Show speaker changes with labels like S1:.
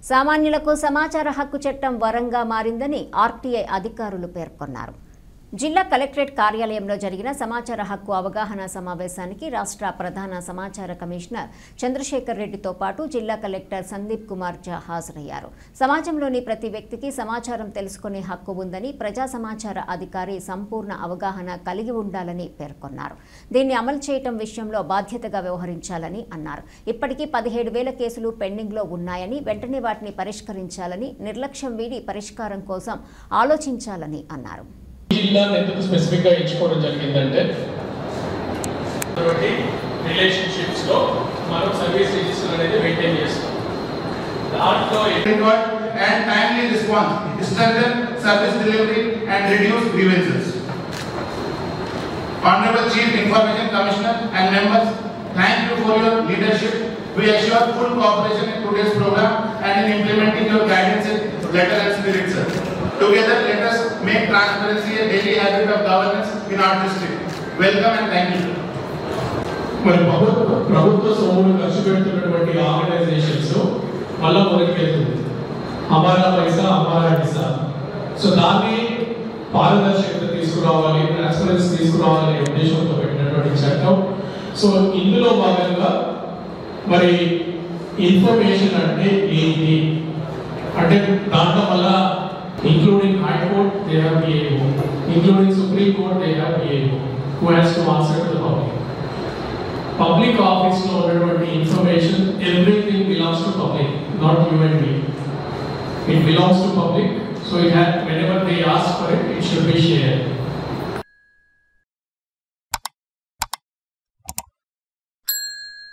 S1: సామాన్యులకు సమాచార హక్కు చట్టం వరంగా మారిందని ఆర్టీఐ అధికారులు పేర్కొన్నారు. జిల్లా కలెక్టరేట్ కార్యాలయంలో జరిగిన సమాచార హక్కు అవగాహన సమావేశానికి రాష్ట్ర ప్రధాన సమాచార కమిషనర్ చంద్రశేఖర్ రెడ్డితో పాటు జిల్లా కలెక్టర్ సందీప్ కుమార్ ఝా హాజరయ్యారు. సమాజంలోని ప్రతి వ్యక్తికి సమాచారం తెలుసుకునే హక్కు ఉందని, ప్రజా సమాచార అధికారి సంపూర్ణ అవగాహన కలిగి ఉండాలని పేర్కొన్నారు. దీన్ని అమలు చేయటం విషయంలో బాధ్యతగా వ్యవహరించాలని అన్నారు. ఇప్పటికీ 17,000 కేసులు పెండింగ్లో ఉన్నాయని, వెంటనే వాటిని పరిష్కరించాలని, నిర్లక్ష్యం వీడి పరిష్కారం కోసం ఆలోచించాలని అన్నారు.
S2: జిల్లాను ఎందుకు స్పెసిఫిక్గా ఎంచుకోవడం జరిగిందంటే రిలేషన్షిప్స్ లో మనం సర్వీస్ రిజిస్టర్ అనేది మెయింటైన్ చేస్తాం. దాంట్లో
S3: and timely response, strengthen service delivery and reduce grievances. Honorable Chief Information Commissioner and members, thank you for your leadership. We assure full cooperation in today's program and in implementing your guidance in letter and spirit, sir. Together, let us make transparency a daily habit of governance in our district. Welcome and thank you.
S2: మరి ప్రభుత్వ సొమ్మును ఖర్చు పెడుతున్నటువంటి organisations మళ్ళా మొదలుకెళ్తుంది. హమారా పైసా హమారా హిస్సా. So దాన్ని పారదర్శకత తీసుకురావాలి, transparency తీసుకురావాలనే ఉద్దేశంతో పెట్టినటువంటి చట్టం. సో ఇందులో భాగంగా మరి ఇన్ఫర్మేషన్ అంటే ఏంటి అంటే దాంట్లో వల్ల including High Court, they have PAO. Including Supreme Court, they have PAO. Who has to answer to the public? Public office lo ఉన్నటువంటి information, everything belongs to public, not you and me. It belongs to public, so it has, whenever they ask for it, it should be shared.